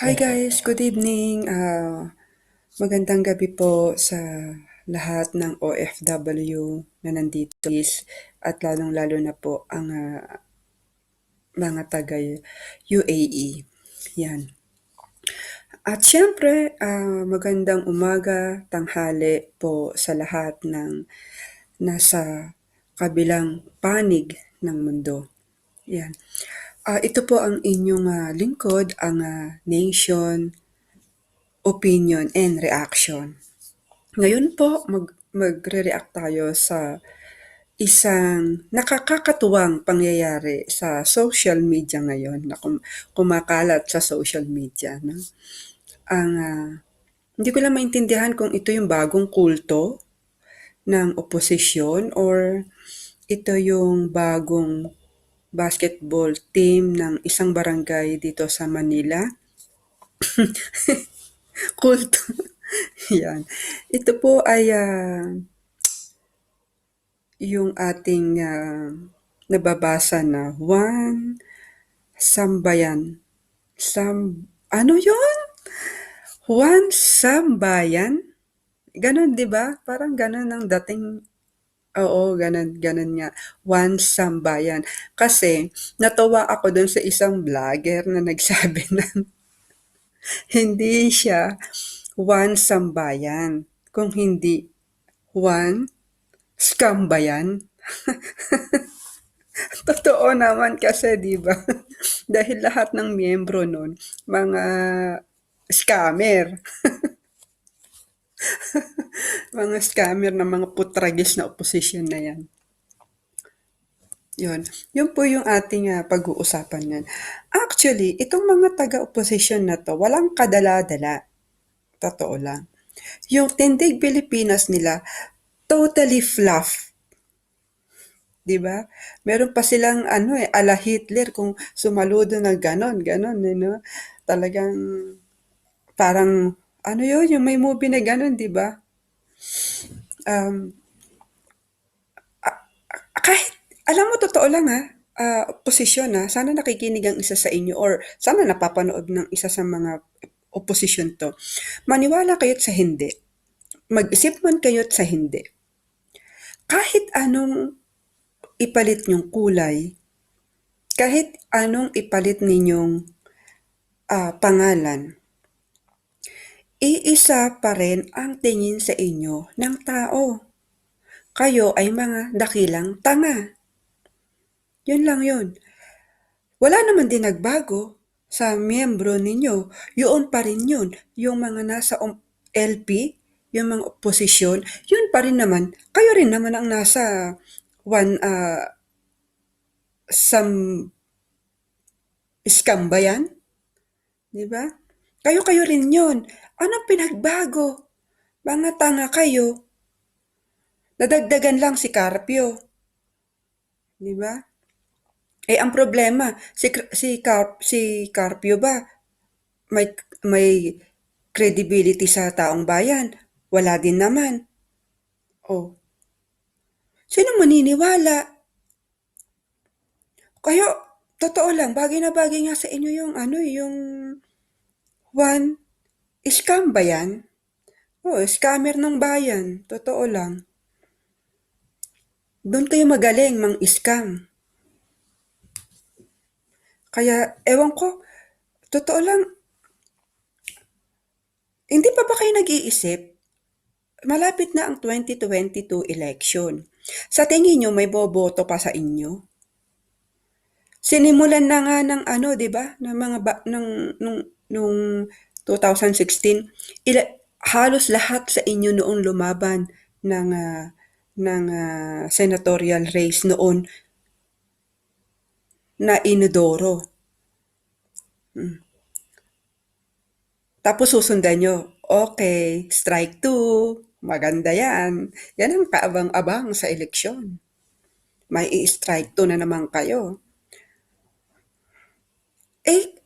Hi guys, good evening. Magandang gabi po sa lahat ng OFW na nandito at lalong-lalo na po ang mga taga UAE. Yan. At syempre, magandang umaga, tanghali po sa lahat ng nasa kabilang panig ng mundo. Yan. Ito po ang inyong lingkod, ang Nation Opinion and Reaction. Ngayon po, magre-react tayo sa isang nakakakatuwang pangyayari sa social media ngayon na kumakalat sa social media. No? Ang, hindi ko lang maintindihan kung ito yung bagong kulto ng oposisyon or ito yung bagong basketball team ng isang barangay dito sa Manila. Kulto. Yan. Ito po ay yung ating nababasa na Juan Sambayan. Ano yon? Juan Sambayan? Ganon, di ba? Parang ganon ang dating. Oo, ganon, ganon nga. Juan Sambayan. Kasi, natawa ako dun sa isang vlogger na nagsabi na hindi siya Juan Sambayan. Kung hindi Juan Scambayan. Totoo naman kasi, 'di ba? Dahil lahat ng miyembro nun, mga scammer. Mga scammer na mga putragis na opposition na yan. Yun. Yun po yung ating pag-uusapan yan. Actually, itong mga taga-opposition na to, walang kadala-dala. Totoo lang. Yung Tindig Pilipinas nila, totally fluff. 'Di ba? Meron pa silang ano ala Hitler kung sumaludo na ganon, ganon, no? Talagang parang ano yun, yung may movie na ganon, 'di ba? Um, kahit alam mo totoo lang posisyon sana nakikinig ang isa sa inyo or sana napapanood ng isa sa mga opposition to. Maniwala kayo't sa hindi. Mag-isip man kayo't sa hindi. Kahit anong ipalit niyong kulay, kahit anong ipalit ninyong pangalan, iisa pa rin ang tingin sa inyo ng tao. Kayo ay mga dakilang tanga. Yun lang yun. Wala naman din nagbago sa miyembro ninyo. Yun pa rin yun. Yung mga nasa LP, yung mga oposisyon, yun pa rin naman. Kayo rin naman ang nasa one, some scam ba yan? Di ba? Kayo-kayo rin yun. Anong pinagbago? Mga tanga kayo. Nadagdagan lang si Carpio. Di ba? Ang problema, si Carpio ba, may, may credibility sa taong bayan? Wala din naman. Oh, sino maniniwala? Kayo, totoo lang, bagay na bagay nga sa inyo yung yung one scam ba yan? Oh, scammer ng bayan. Totoo lang. Doon kayo magaling mang-scam. Kaya, ewan ko, totoo lang, hindi pa ba kayo nag-iisip? Malapit na ang 2022 election. Sa tingin nyo, may boboto pa sa inyo? Sinimulan na nga ng 'di ba, ng mga nung 2016, halos lahat sa inyo noong lumaban ng senatorial race noon na inodoro. Tapos susundan nyo, okay, strike two, maganda yan. Yan ang kaabang-abang sa eleksyon. May i-strike two na naman kayo. Eh,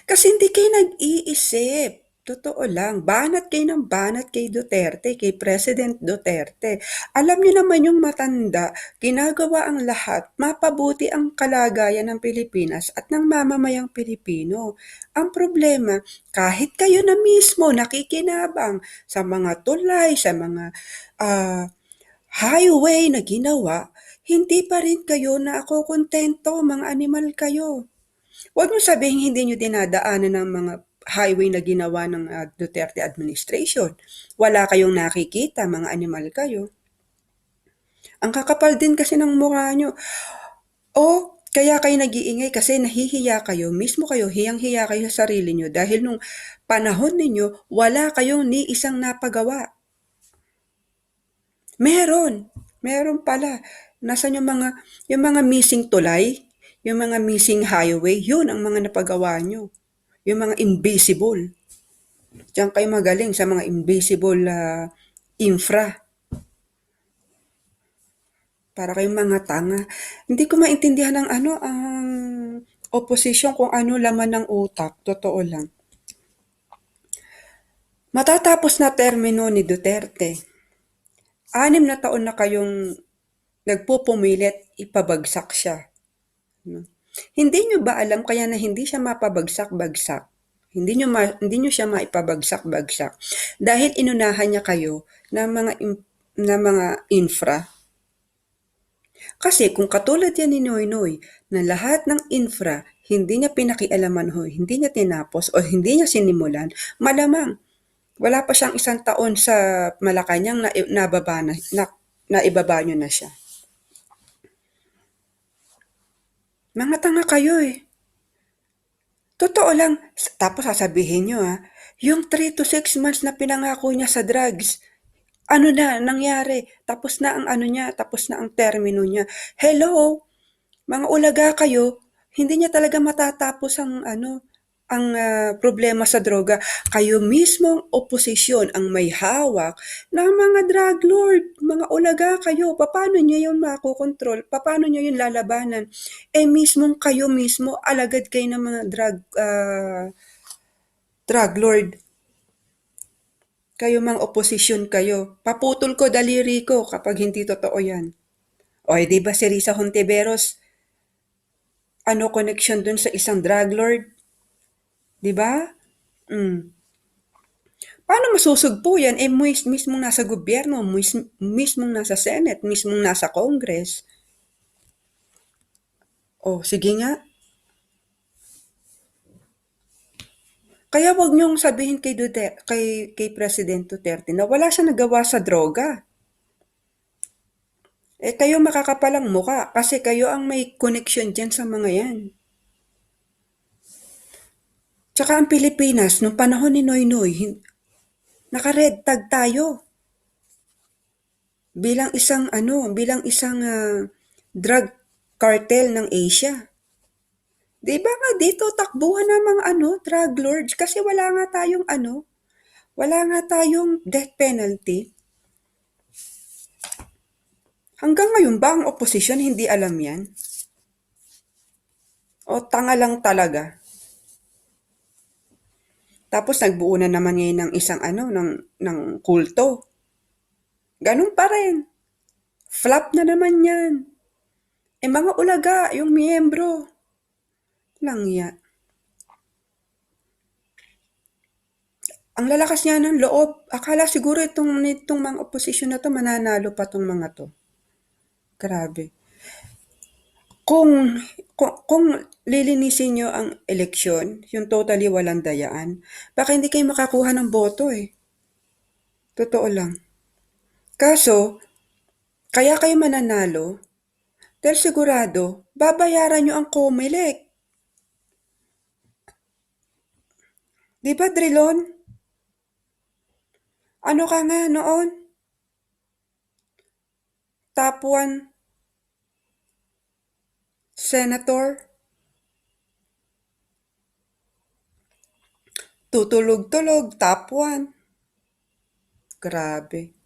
kasi hindi kayo nag-iisip. Totoo lang, banat kayo ng banat kay Duterte, kay President Duterte. Alam niyo naman yung matanda, ginagawa ang lahat, mapabuti ang kalagayan ng Pilipinas at ng mamamayang Pilipino. Ang problema, kahit kayo na mismo nakikinabang sa mga tulay, sa mga ah, highway na ginawa, hindi pa rin kayo nakokontento, mga animal kayo. Huwag mo sabihin hindi nyo dinadaanan ng mga highway na ginawa ng Duterte administration. Wala kayong nakikita, mga animal kayo. Ang kakapal din kasi ng mukha nyo. O kaya kayo nag-iingay kasi nahihiya kayo, mismo kayo, hiyang-hiya kayo sa sarili nyo dahil nung panahon ninyo, wala kayong ni isang napagawa. Meron, meron pala. Nasaan yung mga missing tulay, yung mga missing highway, yun ang mga napagawa nyo. Yung mga invisible. Diyan kayo magaling sa mga invisible infra. Para kayong mga tanga. Hindi ko maintindihan ang ang opposition kung ano laman ng utak. Totoo lang. Matatapos na termino ni Duterte. 6 na taon na kayong nagpupumilit ipabagsak siya. No? Hindi nyo ba alam kaya na hindi siya mapabagsak-bagsak? Hindi nyo siya maipabagsak-bagsak dahil inunahan niya kayo ng mga infra. Kasi kung katulad yan ni Noynoy na lahat ng infra hindi niya pinakialaman hindi niya tinapos o hindi niya sinimulan, malamang wala pa siyang 1 taon sa Malacanang naibaba nyo na siya. Mga tanga kayo eh. Totoo lang. Tapos sasabihin nyo yung 3 to 6 months na pinangako niya sa drugs, ano na, nangyari? Tapos na ang ano niya, tapos na ang termino niya. Hello, mga ulaga kayo, hindi niya talaga matatapos ang problema sa droga. Kayo mismong oposisyon ang may hawak ng mga drug lord. Mga ulaga kayo, paano niyo yun makokontrol? Paano niyo yun lalabanan? Mismong kayo mismo, alagad kayo ng mga drug lord. Kayo mga oposisyon kayo. Paputol ko daliri ko kapag hindi totoo yan. O di ba si Risa Hontiveros, connection dun sa isang drug lord? Di ba? Paano masusugpo yan? Mismong nasa gobyerno, mismong nasa Senate, mismong nasa Congress. O, sige nga. Kaya wag niyong sabihin kay President Duterte na wala siyang nagawa sa droga. Kayo makakapalang muka kasi kayo ang may connection dyan sa mga yan. Tsaka ang Pilipinas, nung panahon ni Noynoy, naka-red tag tayo. Bilang isang drug cartel ng Asia. 'Di ba nga dito takbuhan ng mga drug lords kasi wala nga tayong death penalty. Hanggang ngayon ba ang opposition hindi alam 'yan? O tanga lang talaga? Tapos nagbuo na naman ngayon ng isang ng kulto. Ganun pa rin. Flop na naman 'yan. Mga ulaga, yung miyembro. Lang ya. Ang lalakas niya ng loob. Akala siguro nitong mga opposition na to mananalo pa tong mga to. Grabe. Kung lilinisin nyo ang eleksyon, yung totally walang dayaan, baka hindi kayo makakuha ng boto eh. Totoo lang. Kaso, kaya kayo mananalo, dahil sigurado, babayaran nyo ang COMELEC. Di ba, Drilon? Ano ka nga noon? Top 1 senator? Tutulog-tulog, top 1. Grabe.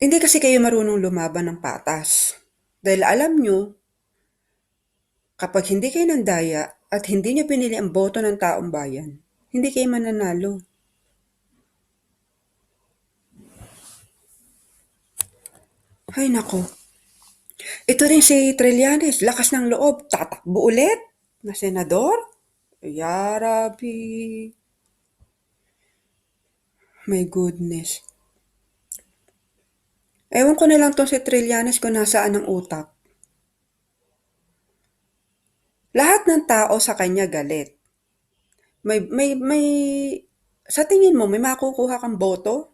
Hindi kasi kayo marunong lumaban ng patas. Dahil alam nyo, Kapag hindi kayo nandaya at hindi niyo pinili ang boto ng taong bayan, hindi kayo mananalo. Ay nako, ito rin si Trillanes, lakas ng loob, tatakbo ulit na senador? Ya Rabbi, my goodness. Ewan ko na lang tong si Trillanes kung nasaan ang utak. Lahat ng tao sa kanya galit. May, sa tingin mo, may makukuha kang boto?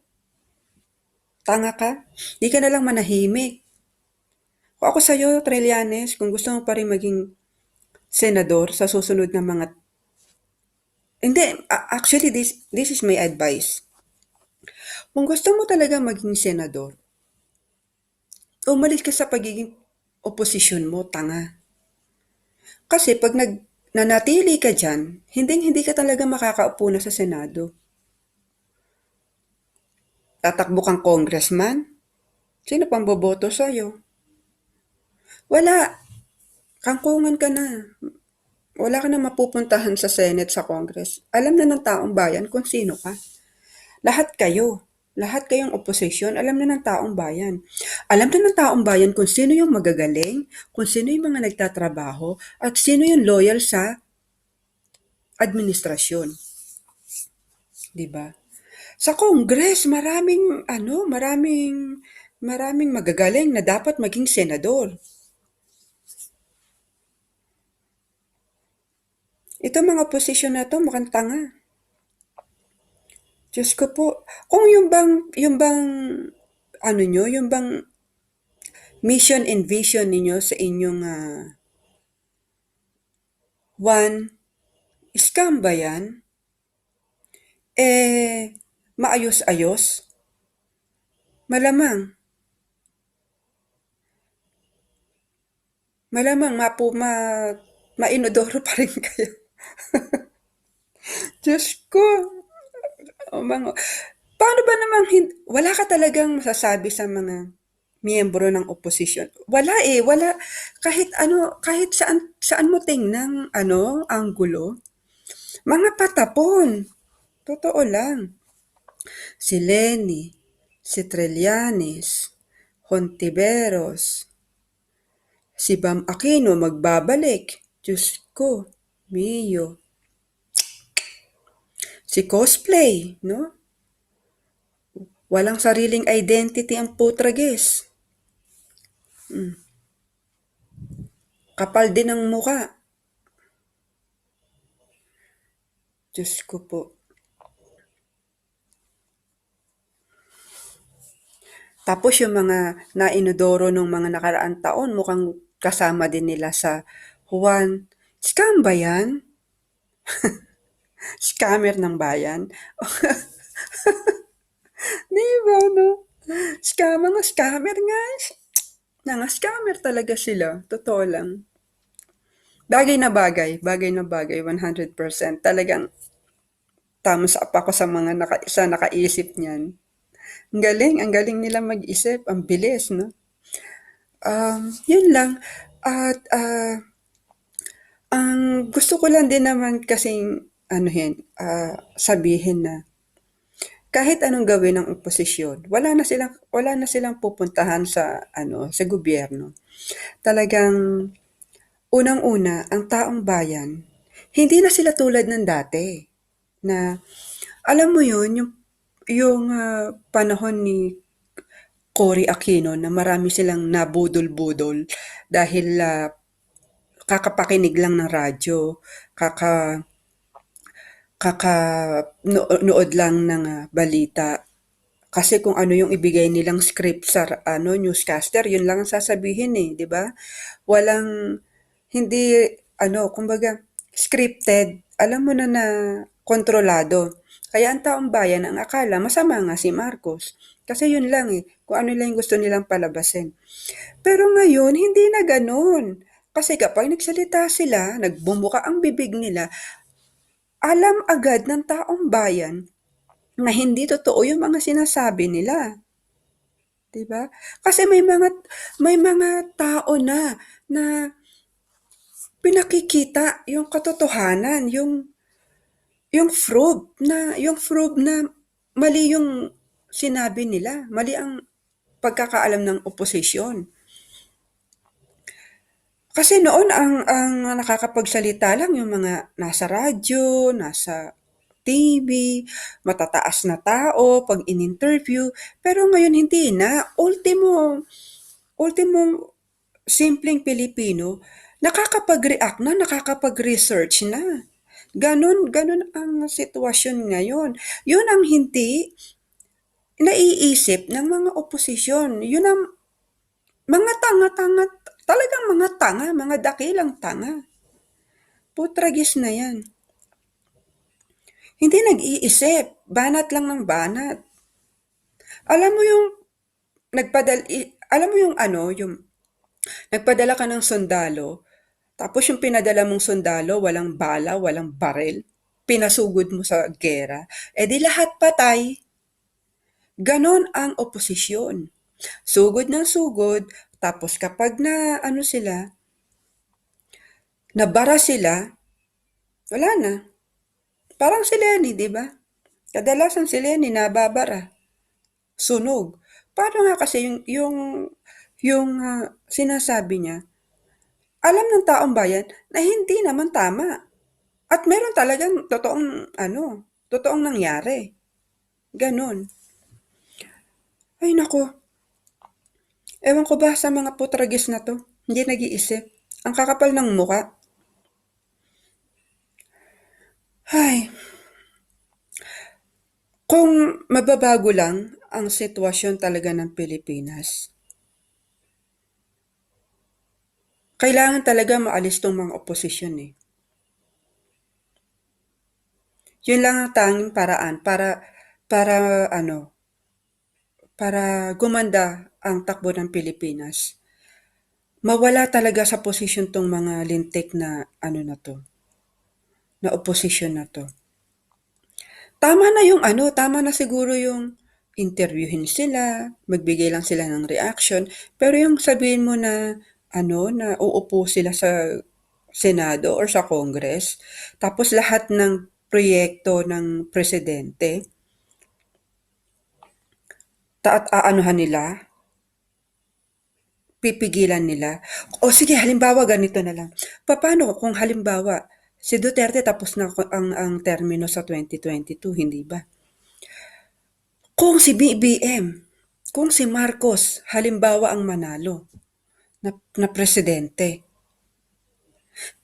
Tanga ka? Di ka na lang manahimik. Kung ako sa'yo, Trillanes, kung gusto mo pa rin maging senador sa susunod na mga... Hindi, actually, this is my advice. Kung gusto mo talaga maging senador, umalis ka sa pagiging oposisyon mo, tanga. Kasi pag nanatili ka dyan, hindi ka talaga makakaupo na sa Senado. Tatakbo kang congressman? Sino pang boboto sa'yo? Wala. Kangkungan ka na. Wala ka na mapupuntahan sa Senate, sa Congress. Alam na ng taong bayan kung sino ka. Lahat kayo. Lahat kayong oposisyon, alam na ng taong bayan. Alam na ng taong bayan kung sino yung magagaling, kung sino yung mga nagtatrabaho, at sino yung loyal sa administrasyon. 'Di ba? Sa Congress, maraming magagaling na dapat maging senador. Ito mga posisyon na to mukhang tanga. Diyos ko po, kung yung bang mission and vision ninyo sa inyong one, scam ba yan? Maayos-ayos? Malamang, malamang mainodoro pa rin kayo. Diyos ko, oh, paano ba namang wala ka talagang masasabi sa mga miyembro ng oposisyon? Wala eh, wala. Kahit saan mo tingnan, anggulo, mga patapon. Totoo lang. Si Leni, si Trillanes, Hontiveros, si Bam Aquino magbabalik. Diyos ko, Mio. Si Cosplay, no? Walang sariling identity ang putragis. Kapal din ang muka. Diyos ko po. Tapos yung mga nainodoro nung mga nakaraang taon, mukhang kasama din nila sa Juan. Scam ba yan? Scammer ng bayan? Di ba, no? Mga scammer nga. Mga scammer talaga sila. Totoo lang. Bagay na bagay, 100%. Talagang thumbs up ako sa mga nakaisip niyan. Ang galing nila mag-isip, ang bilis, no? Yun lang. At ang gusto ko lang din naman kasing sabihin na kahit anong gawin ng oposisyon, wala na silang pupuntahan sa gobyerno. Talagang unang-una, ang taong bayan, hindi na sila tulad ng dati na alam mo yun, yung panahon ni Cory Aquino na marami silang nabudol-budol dahil kakapakinig lang ng radyo, nood lang ng balita. Kasi kung ano yung ibigay nilang script sa newscaster, yun lang ang sasabihin eh, 'di ba? Walang hindi kumbaga scripted. Alam mo na kontrolado. Kaya ang taong bayan ang akala masama nga si Marcos. Kasi yun lang eh, kung ano lang yung gusto nilang palabasin. Pero ngayon, hindi na ganun. Kasi kapag nagsalita sila, nagbumuka ang bibig nila, alam agad ng taong bayan na hindi totoo yung mga sinasabi nila. 'Di ba? Kasi may mga tao na pinakikita yung katotohanan, yung proof na mali yung sinabi nila, mali ang pagkakaalam ng oposisyon. Kasi noon ang nakakapagsalita lang yung mga nasa radyo, nasa TV, matataas na tao 'pag in-interview, pero ngayon hindi na. Ultimo simpleng Pilipino, nakakapag-react na, nakakapag-research na. Gano'n ang sitwasyon ngayon. 'Yun ang hindi naiisip ng mga oposisyon. 'Yun ang mga tanga-tanga, talagang mga tanga, mga dakilang tanga. Putragis na 'yan. Hindi nag-iisip, banat lang ng banat. Alam mo yung alam mo yung ano, yung nagpadala ka ng sundalo, tapos yung pinadala mong sundalo, walang bala, walang barel, pinasugod mo sa gera, di lahat patay. Ganon ang oposisyon. Sugod ng sugod, tapos kapag na ano sila, nabara sila, wala na. Parang si Lenny, di ba? Kadalasan si Lenny nababara, sunog. Paano nga kasi yung sinasabi niya, alam ng taong bayan na hindi naman tama. At meron talagang totoong nangyari. Ganon. Ay nako, ewan ko ba sa mga putragis na to, hindi nag-iisip. Ang kakapal ng muka. Ay, kung mababago lang ang sitwasyon talaga ng Pilipinas, kailangan talaga maalis tong mga oposisyon eh. Yun lang ang tanging paraan para ano, para gumanda ang takbo ng Pilipinas. Mawala talaga sa posisyon tong mga lintik na ano na to, na oposisyon na to. Tama na siguro yung interviewin sila, magbigay lang sila ng reaction, pero yung sabihin mo na na uupo sila sa Senado or sa Congress, tapos lahat ng proyekto ng presidente, at aanuhan nila, pipigilan nila. O sige, halimbawa ganito na lang. Paano kung halimbawa si Duterte tapos na ang termino sa 2022, hindi ba? Kung si BBM, kung si Marcos halimbawa ang manalo na presidente,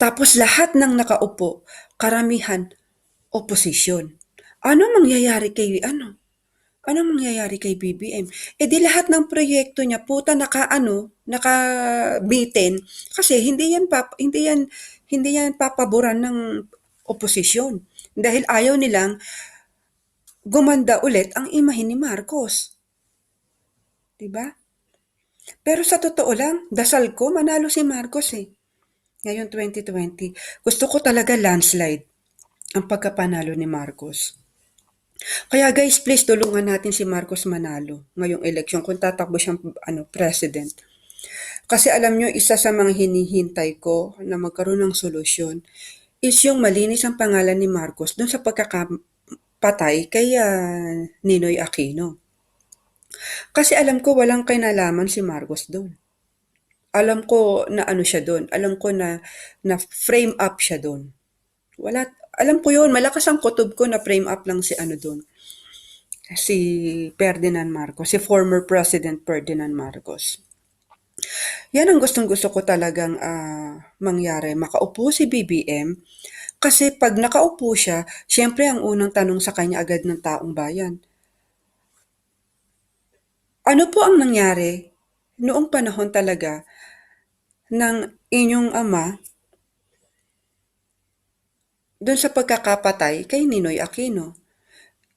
tapos lahat ng nakaupo, karamihan oposisyon. Anong mangyayari kay BBM? Di lahat ng proyekto niya puta nakabitin kasi hindi yan papaboran ng oposisyon dahil ayaw nilang gumanda ulit ang imahe ni Marcos. 'Di ba? Pero sa totoo lang, dasal ko manalo si Marcos eh. Ngayon 2020, gusto ko talaga landslide ang pagkapanalo ni Marcos. Kaya guys, please tulungan natin si Marcos manalo ngayong eleksyon kung tatakbo siyang president. Kasi alam nyo, isa sa mga hinihintay ko na magkaroon ng solusyon is yung malinis ang pangalan ni Marcos dun sa pagkakapatay kay Ninoy Aquino. Kasi alam ko walang kinalaman si Marcos doon. Alam ko na ano siya doon. Alam ko na frame up siya doon. Alam ko yun, malakas ang kutob ko na frame up lang si doon. Si Ferdinand Marcos, si former President Ferdinand Marcos. Yan ang gustong-gusto ko talagang mangyari. Makaupo si BBM kasi pag nakaupo siya, siyempre ang unang tanong sa kanya agad ng taong bayan. Ano po ang nangyari noong panahon talaga ng inyong ama doon sa pagkakapatay kay Ninoy Aquino?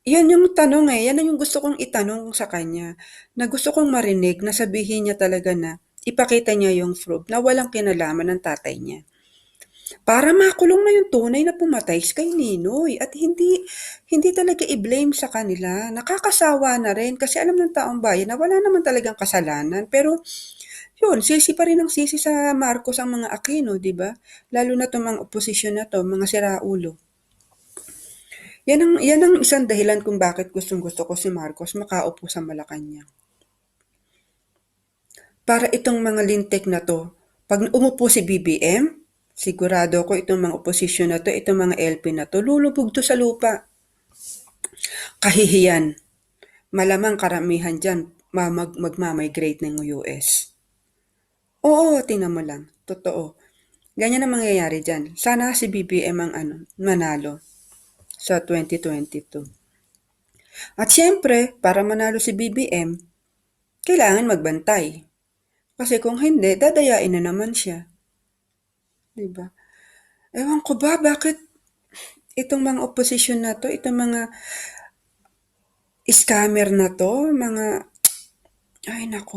Yan yung tanong yan yung gusto kong itanong sa kanya, na gusto kong marinig na sabihin niya talaga na ipakita niya yung proof na walang kinalaman ng tatay niya. Para makulong na yung tunay na pumatay kay Ninoy at hindi talaga i-blame sa kanila. Nakakasawa na rin kasi alam ng taong bayan na wala naman talagang kasalanan pero yun, sisi pa rin ng sisi sa Marcos ang mga Aquino, di ba? Lalo na itong mga oposisyon na to, mga siraulo. Yan ang isang dahilan kung bakit gustong-gusto ko si Marcos makaupo sa Malacanang. Para itong mga lintik na to, pag umupo si BBM, sigurado ko itong mga oposisyon na to, itong mga LP na to, lulubog to sa lupa. Kahihiyan. Malamang karamihan dyan magmamigrate ng US. Oo, tingnan mo lang. Totoo. Ganyan ang mangyayari dyan. Sana si BBM ang manalo sa 2022. At syempre, para manalo si BBM, kailangan magbantay. Kasi kung hindi, dadayain na naman siya. Diba? Ewan ko ba, bakit itong mga opposition na to, itong mga scammer na to, mga, ay nako,